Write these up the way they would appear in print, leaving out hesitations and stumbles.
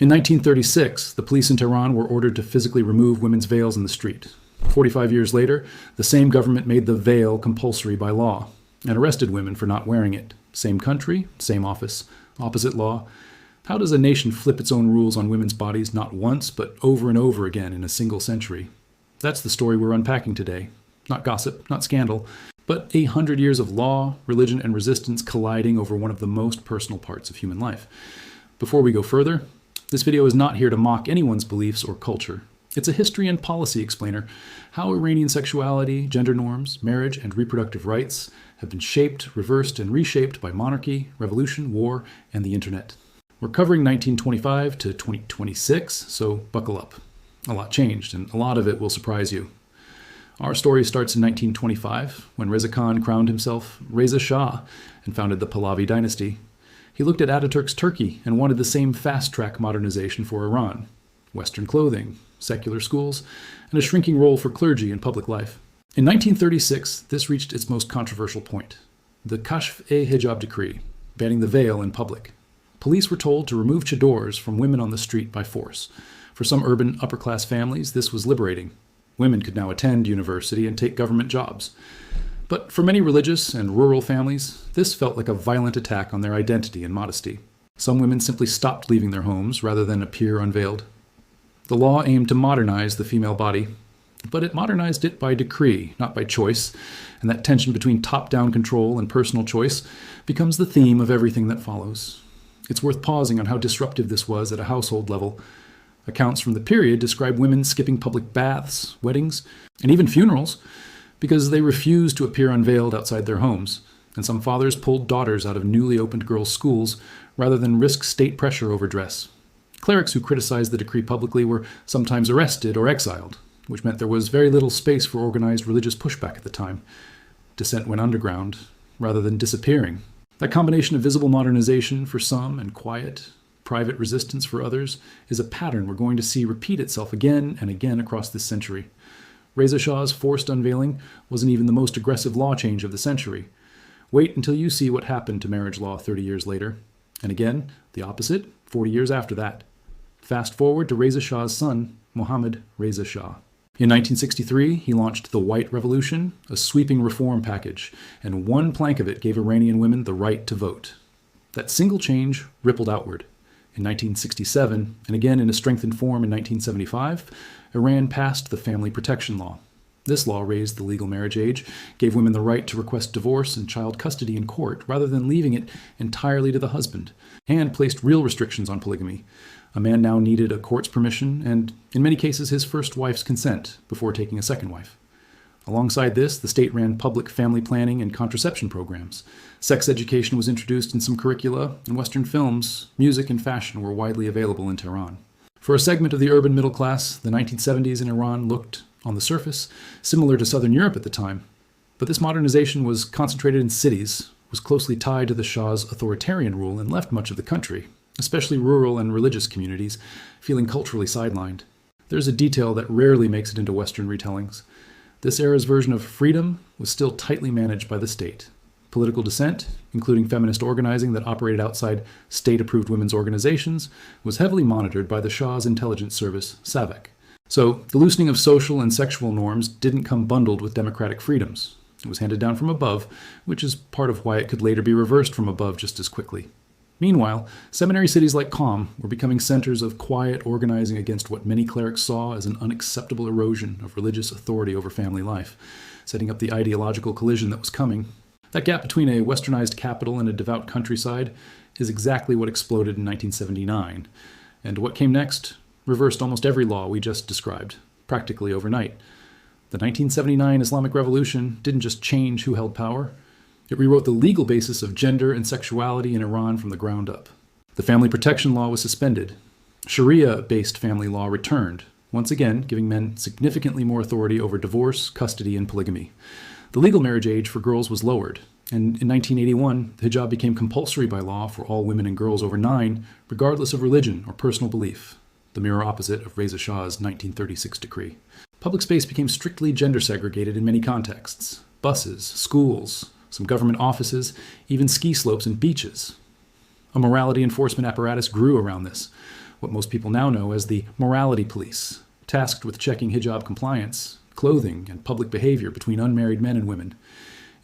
In 1936, the police in Tehran were ordered to physically remove women's veils in the street. 45 years later, the same government made the veil compulsory by law and arrested women for not wearing it. Same country, same office, opposite law. How does a nation flip its own rules on women's bodies not once, but over and over again in a single century? That's the story we're unpacking today. Not gossip, not scandal, but 100 years of law, religion, and resistance colliding over one of the most personal parts of human life. Before we go further, this video is not here to mock anyone's beliefs or culture. It's a history and policy explainer, how Iranian sexuality, gender norms, marriage, and reproductive rights have been shaped, reversed, and reshaped by monarchy, revolution, war, and the internet. We're covering 1925 to 2026, so buckle up. A lot changed, and a lot of it will surprise you. Our story starts in 1925, when Reza Khan crowned himself Reza Shah and founded the Pahlavi dynasty. He looked at Ataturk's Turkey and wanted the same fast-track modernization for Iran. Western clothing, secular schools, and a shrinking role for clergy in public life. In 1936, this reached its most controversial point, the Kashf-e-Hijab decree, banning the veil in public. Police were told to remove chadors from women on the street by force. For some urban upper-class families, this was liberating. Women could now attend university and take government jobs. But for many religious and rural families, this felt like a violent attack on their identity and modesty. Some women simply stopped leaving their homes rather than appear unveiled. The law aimed to modernize the female body, but it modernized it by decree, not by choice, and that tension between top-down control and personal choice becomes the theme of everything that follows. It's worth pausing on how disruptive this was at a household level. Accounts from the period describe women skipping public baths, weddings, and even funerals because they refused to appear unveiled outside their homes, and some fathers pulled daughters out of newly opened girls' schools rather than risk state pressure over dress. Clerics who criticized the decree publicly were sometimes arrested or exiled, which meant there was very little space for organized religious pushback at the time. Dissent went underground, rather than disappearing. That combination of visible modernization for some and quiet, private resistance for others is a pattern we're going to see repeat itself again and again across this century. Reza Shah's forced unveiling wasn't even the most aggressive law change of the century. Wait until you see what happened to marriage law 30 years later. And again, the opposite, 40 years after that. Fast forward to Reza Shah's son, Mohammad Reza Shah. In 1963, he launched the White Revolution, a sweeping reform package, and one plank of it gave Iranian women the right to vote. That single change rippled outward. In 1967, and again in a strengthened form in 1975, Iran passed the Family Protection Law. This law raised the legal marriage age, gave women the right to request divorce and child custody in court rather than leaving it entirely to the husband, and placed real restrictions on polygamy. A man now needed a court's permission and, in many cases, his first wife's consent before taking a second wife. Alongside this, the state ran public family planning and contraception programs. Sex education was introduced in some curricula, and Western films, music, and fashion were widely available in Tehran. For a segment of the urban middle class, the 1970s in Iran looked, on the surface, similar to Southern Europe at the time. But this modernization was concentrated in cities, was closely tied to the Shah's authoritarian rule, and left much of the country, especially rural and religious communities, feeling culturally sidelined. There's a detail that rarely makes it into Western retellings. This era's version of freedom was still tightly managed by the state. Political dissent, including feminist organizing that operated outside state-approved women's organizations, was heavily monitored by the Shah's intelligence service, SAVAK. So, the loosening of social and sexual norms didn't come bundled with democratic freedoms. It was handed down from above, which is part of why it could later be reversed from above just as quickly. Meanwhile, seminary cities like Qom were becoming centers of quiet organizing against what many clerics saw as an unacceptable erosion of religious authority over family life, setting up the ideological collision that was coming. That gap between a westernized capital and a devout countryside is exactly what exploded in 1979. And what came next reversed almost every law we just described, practically overnight. The 1979 Islamic Revolution didn't just change who held power. It rewrote the legal basis of gender and sexuality in Iran from the ground up. The family protection law was suspended. Sharia-based family law returned, once again giving men significantly more authority over divorce, custody, and polygamy. The legal marriage age for girls was lowered, and in 1981, the hijab became compulsory by law for all women and girls over 9, regardless of religion or personal belief, the mirror opposite of Reza Shah's 1936 decree. Public space became strictly gender segregated in many contexts. Buses, schools, some government offices, even ski slopes and beaches. A morality enforcement apparatus grew around this. what most people now know as the morality police, tasked with checking hijab compliance, clothing, and public behavior between unmarried men and women.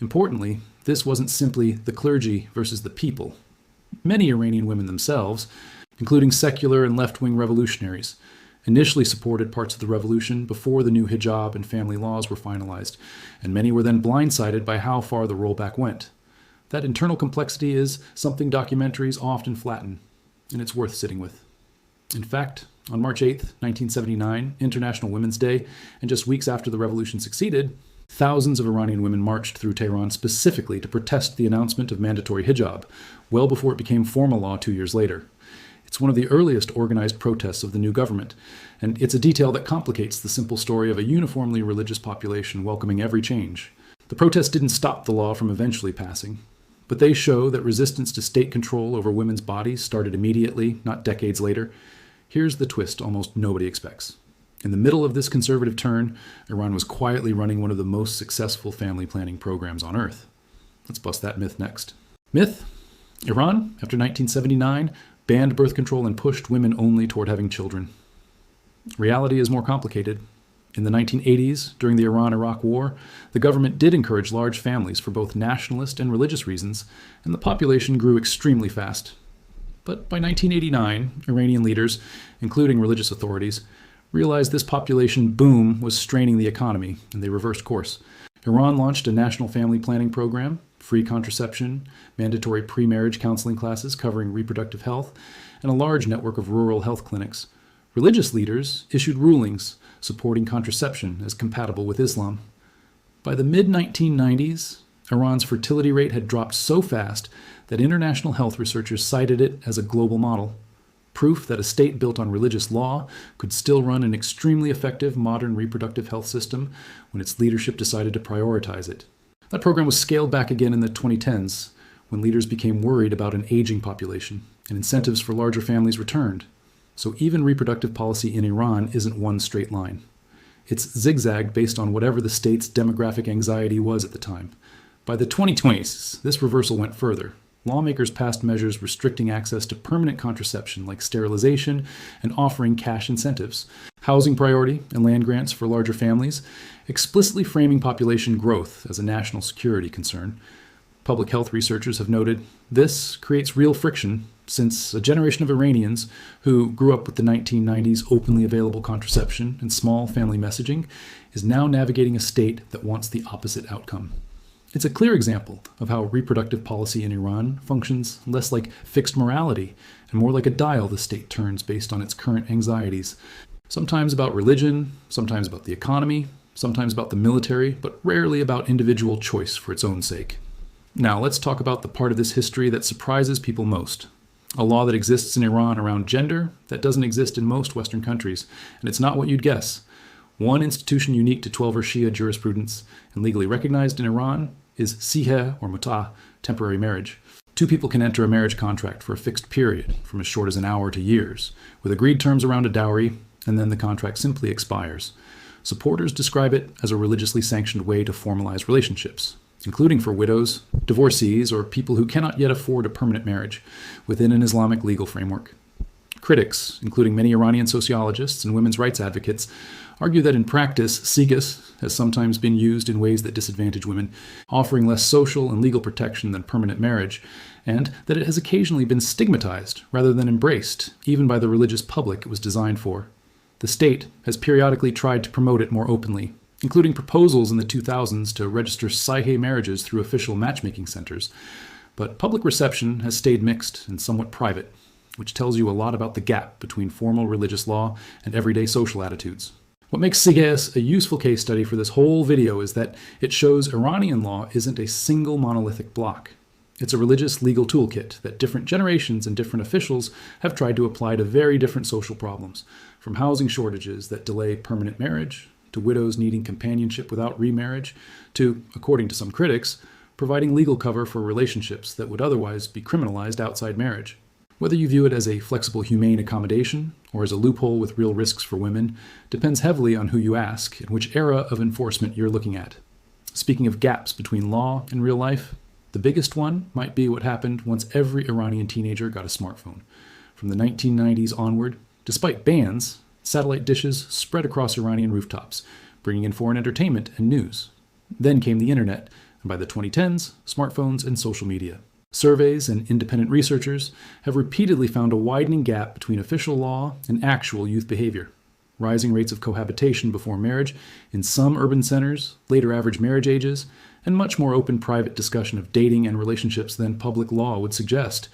Importantly, this wasn't simply the clergy versus the people. Many Iranian women themselves, including secular and left-wing revolutionaries, initially supported parts of the revolution before the new hijab and family laws were finalized, and many were then blindsided by how far the rollback went. That internal complexity is something documentaries often flatten, and it's worth sitting with. In fact, on March 8, 1979, International Women's Day, and just weeks after the revolution succeeded, thousands of Iranian women marched through Tehran specifically to protest the announcement of mandatory hijab, well before it became formal law 2 years later. It's one of the earliest organized protests of the new government, and it's a detail that complicates the simple story of a uniformly religious population welcoming every change. The protests didn't stop the law from eventually passing, but they show that resistance to state control over women's bodies started immediately, not decades later. Here's the twist almost nobody expects. In the middle of this conservative turn, Iran was quietly running one of the most successful family planning programs on Earth. Let's bust that myth next. Myth? Iran, after 1979, banned birth control and pushed women only toward having children. Reality is more complicated. In the 1980s, during the Iran-Iraq War, the government did encourage large families for both nationalist and religious reasons, and the population grew extremely fast. But by 1989, Iranian leaders, including religious authorities, realized this population boom was straining the economy, and they reversed course. Iran launched a national family planning program, free contraception, mandatory pre-marriage counseling classes covering reproductive health, and a large network of rural health clinics. Religious leaders issued rulings supporting contraception as compatible with Islam. By the mid-1990s, Iran's fertility rate had dropped so fast that international health researchers cited it as a global model, proof that a state built on religious law could still run an extremely effective modern reproductive health system when its leadership decided to prioritize it. That program was scaled back again in the 2010s, when leaders became worried about an aging population, and incentives for larger families returned. So even reproductive policy in Iran isn't one straight line. It's zigzagged based on whatever the state's demographic anxiety was at the time. By the 2020s, this reversal went further. Lawmakers passed measures restricting access to permanent contraception like sterilization and offering cash incentives, housing priority and land grants for larger families, explicitly framing population growth as a national security concern. Public health researchers have noted this creates real friction since a generation of Iranians who grew up with the 1990s openly available contraception and small family messaging is now navigating a state that wants the opposite outcome. It's a clear example of how reproductive policy in Iran functions less like fixed morality and more like a dial the state turns based on its current anxieties. Sometimes about religion, sometimes about the economy, sometimes about the military, but rarely about individual choice for its own sake. Now let's talk about the part of this history that surprises people most. A law that exists in Iran around gender that doesn't exist in most Western countries, and it's not what you'd guess. One institution unique to Twelver Shia jurisprudence and legally recognized in Iran is siheh or mutah, temporary marriage. Two people can enter a marriage contract for a fixed period, from as short as an hour to years, with agreed terms around a dowry, and then the contract simply expires. Supporters describe it as a religiously sanctioned way to formalize relationships, including for widows, divorcees, or people who cannot yet afford a permanent marriage within an Islamic legal framework. Critics, including many Iranian sociologists and women's rights advocates, argue that in practice, sigas has sometimes been used in ways that disadvantage women, offering less social and legal protection than permanent marriage, and that it has occasionally been stigmatized rather than embraced, even by the religious public it was designed for. The state has periodically tried to promote it more openly, including proposals in the 2000s to register sahih marriages through official matchmaking centers. But public reception has stayed mixed and somewhat private, which tells you a lot about the gap between formal religious law and everyday social attitudes. What makes Sigayas a useful case study for this whole video is that it shows Iranian law isn't a single monolithic block. It's a religious legal toolkit that different generations and different officials have tried to apply to very different social problems, from housing shortages that delay permanent marriage, to widows needing companionship without remarriage, to, according to some critics, providing legal cover for relationships that would otherwise be criminalized outside marriage. Whether you view it as a flexible, humane accommodation or as a loophole with real risks for women depends heavily on who you ask and which era of enforcement you're looking at. Speaking of gaps between law and real life, the biggest one might be what happened once every Iranian teenager got a smartphone. From the 1990s onward, Despite bans, satellite dishes spread across Iranian rooftops, bringing in foreign entertainment and news. Then came the internet, and by the 2010s, smartphones and social media. Surveys and independent researchers have repeatedly found a widening gap between official law and actual youth behavior. Rising rates of cohabitation before marriage in some urban centers, later average marriage ages, and much more open private discussion of dating and relationships than public law would suggest.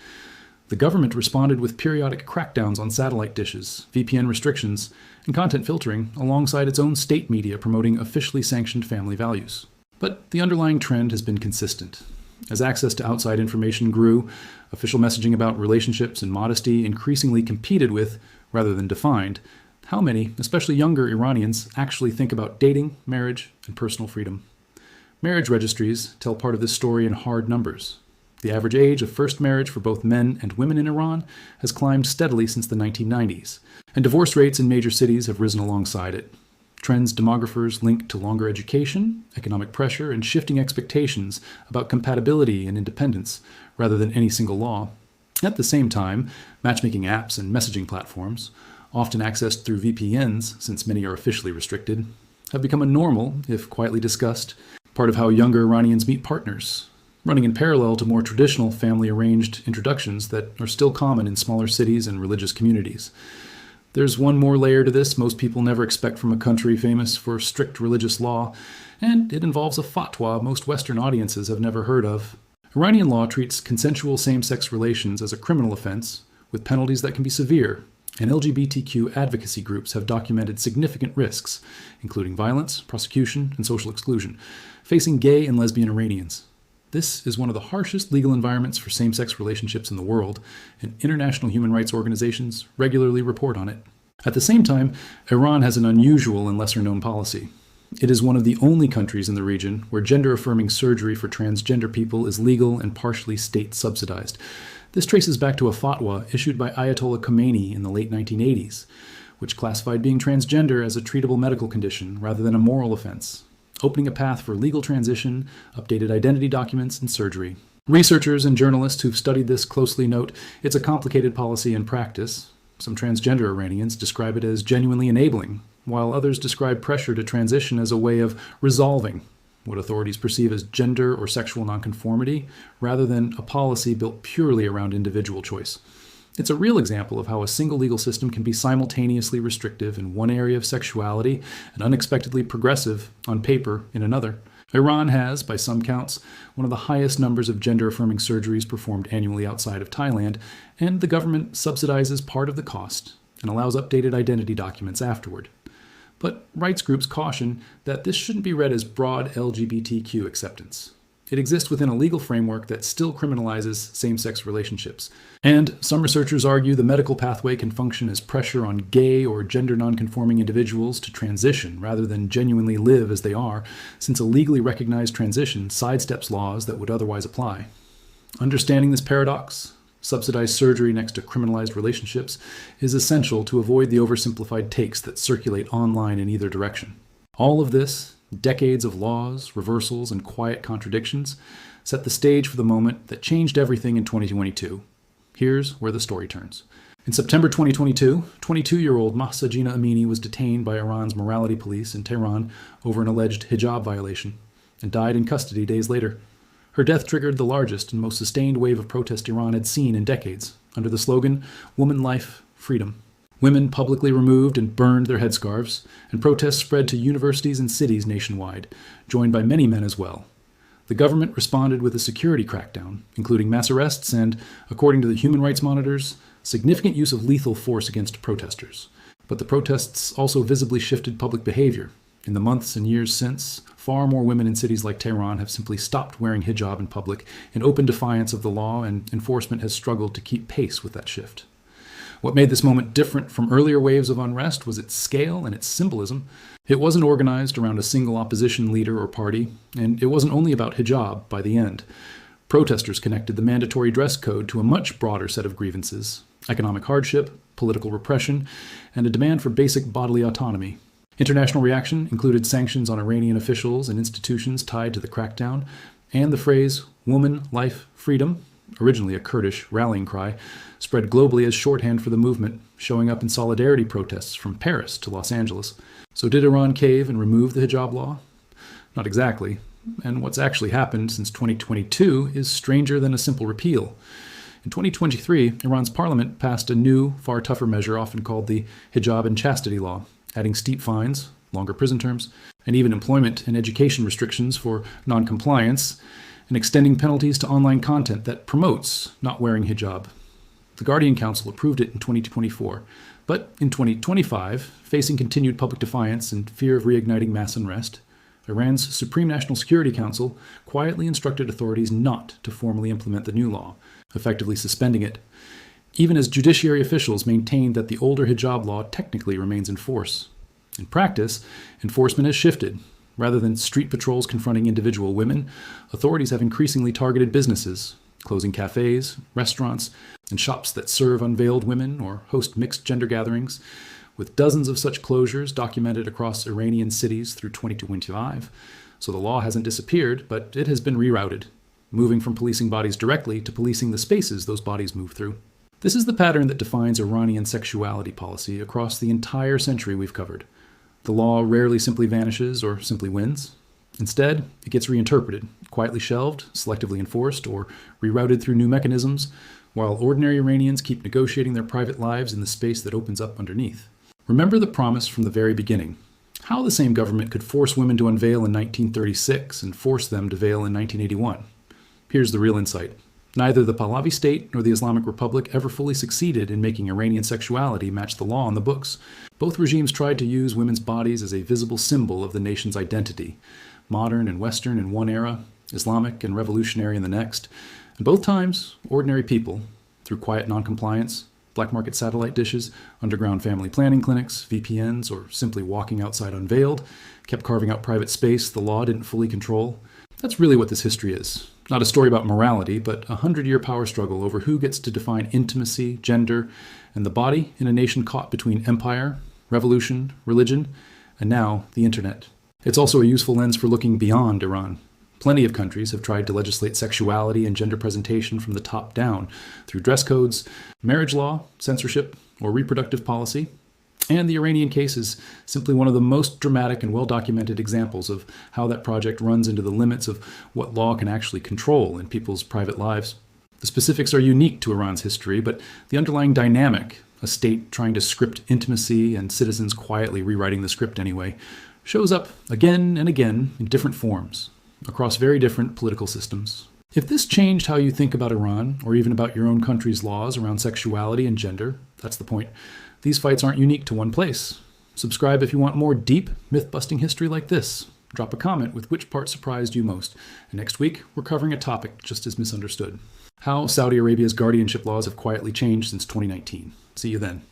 The government responded with periodic crackdowns on satellite dishes, VPN restrictions, and content filtering alongside its own state media promoting officially sanctioned family values. But the underlying trend has been consistent. As access to outside information grew, official messaging about relationships and modesty increasingly competed with, rather than defined, how many, especially younger Iranians, actually think about dating, marriage, and personal freedom. Marriage registries tell part of this story in hard numbers. The average age of first marriage for both men and women in Iran has climbed steadily since the 1990s, and divorce rates in major cities have risen alongside it. Trends demographers link to longer education, economic pressure, and shifting expectations about compatibility and independence, rather than any single law. At the same time, matchmaking apps and messaging platforms, often accessed through VPNs, since many are officially restricted, have become a normal, if quietly discussed, part of how younger Iranians meet partners, running in parallel to more traditional family-arranged introductions that are still common in smaller cities and religious communities. There's one more layer to this most people never expect from a country famous for strict religious law, and it involves a fatwa most Western audiences have never heard of. Iranian law treats consensual same-sex relations as a criminal offense, with penalties that can be severe, and LGBTQ advocacy groups have documented significant risks, including violence, prosecution, and social exclusion, facing gay and lesbian Iranians. This is one of the harshest legal environments for same-sex relationships in the world, and international human rights organizations regularly report on it. At the same time, Iran has an unusual and lesser-known policy. It is one of the only countries in the region where gender-affirming surgery for transgender people is legal and partially state-subsidized. This traces back to a fatwa issued by Ayatollah Khomeini in the late 1980s, which classified being transgender as a treatable medical condition rather than a moral offense, opening a path for legal transition, updated identity documents, and surgery. Researchers and journalists who've studied this closely note it's a complicated policy in practice. Some transgender Iranians describe it as genuinely enabling, while others describe pressure to transition as a way of resolving what authorities perceive as gender or sexual nonconformity, rather than a policy built purely around individual choice. It's a real example of how a single legal system can be simultaneously restrictive in one area of sexuality and unexpectedly progressive on paper in another. Iran has, by some counts, one of the highest numbers of gender-affirming surgeries performed annually outside of Thailand, and the government subsidizes part of the cost and allows updated identity documents afterward. But rights groups caution that this shouldn't be read as broad LGBTQ acceptance. It exists within a legal framework that still criminalizes same-sex relationships. And some researchers argue the medical pathway can function as pressure on gay or gender nonconforming individuals to transition rather than genuinely live as they are, since a legally recognized transition sidesteps laws that would otherwise apply. Understanding this paradox, subsidized surgery next to criminalized relationships, is essential to avoid the oversimplified takes that circulate online in either direction. All of this, decades of laws, reversals, and quiet contradictions, set the stage for the moment that changed everything in 2022. Here's where the story turns. In September 2022, 22-year-old Mahsa Jina Amini was detained by Iran's morality police in Tehran over an alleged hijab violation, and died in custody days later. Her death triggered the largest and most sustained wave of protest Iran had seen in decades, under the slogan, "Woman, Life, Freedom." Women publicly removed and burned their headscarves, and protests spread to universities and cities nationwide, joined by many men as well. The government responded with a security crackdown, including mass arrests and, according to the human rights monitors, significant use of lethal force against protesters. But the protests also visibly shifted public behavior. In the months and years since, far more women in cities like Tehran have simply stopped wearing hijab in public in open defiance of the law, and enforcement has struggled to keep pace with that shift. What made this moment different from earlier waves of unrest was its scale and its symbolism. It wasn't organized around a single opposition leader or party, and it wasn't only about hijab by the end. Protesters connected the mandatory dress code to a much broader set of grievances: economic hardship, political repression, and a demand for basic bodily autonomy. International reaction included sanctions on Iranian officials and institutions tied to the crackdown, and the phrase "woman, life, freedom" originally a Kurdish rallying cry, spread globally as shorthand for the movement, showing up in solidarity protests from Paris to Los Angeles. So did Iran cave and remove the hijab law? Not exactly. And what's actually happened since 2022 is stranger than a simple repeal. In 2023, Iran's parliament passed a new, far tougher measure often called the hijab and chastity law, adding steep fines, longer prison terms, and even employment and education restrictions for non-compliance, and extending penalties to online content that promotes not wearing hijab. The Guardian Council approved it in 2024, but in 2025, facing continued public defiance and fear of reigniting mass unrest, Iran's Supreme National Security Council quietly instructed authorities not to formally implement the new law, effectively suspending it, even as judiciary officials maintained that the older hijab law technically remains in force. In practice, enforcement has shifted. Rather than street patrols confronting individual women, authorities have increasingly targeted businesses, closing cafes, restaurants, and shops that serve unveiled women or host mixed gender gatherings, with dozens of such closures documented across Iranian cities through 2025. So the law hasn't disappeared, but it has been rerouted, moving from policing bodies directly to policing the spaces those bodies move through. This is the pattern that defines Iranian sexuality policy across the entire century we've covered. The law rarely simply vanishes or simply wins. Instead, it gets reinterpreted, quietly shelved, selectively enforced, or rerouted through new mechanisms, while ordinary Iranians keep negotiating their private lives in the space that opens up underneath. Remember the promise from the very beginning. How the same government could force women to unveil in 1936 and force them to veil in 1981. Here's the real insight. Neither the Pahlavi state nor the Islamic Republic ever fully succeeded in making Iranian sexuality match the law on the books. Both regimes tried to use women's bodies as a visible symbol of the nation's identity, modern and Western in one era, Islamic and revolutionary in the next, and both times, ordinary people, through quiet noncompliance, black market satellite dishes, underground family planning clinics, VPNs, or simply walking outside unveiled, kept carving out private space the law didn't fully control. That's really what this history is. Not a story about morality, but a 100-year power struggle over who gets to define intimacy, gender, and the body in a nation caught between empire, revolution, religion, and now the internet. It's also a useful lens for looking beyond Iran. Plenty of countries have tried to legislate sexuality and gender presentation from the top down through dress codes, marriage law, censorship, or reproductive policy. And the Iranian case is simply one of the most dramatic and well-documented examples of how that project runs into the limits of what law can actually control in people's private lives. The specifics are unique to Iran's history, but the underlying dynamic, a state trying to script intimacy and citizens quietly rewriting the script anyway, shows up again and again in different forms, across very different political systems. If this changed how you think about Iran, or even about your own country's laws around sexuality and gender, that's the point. These fights aren't unique to one place. Subscribe if you want more deep, myth-busting history like this. Drop a comment with which part surprised you most. And next week, we're covering a topic just as misunderstood. How Saudi Arabia's guardianship laws have quietly changed since 2019. See you then.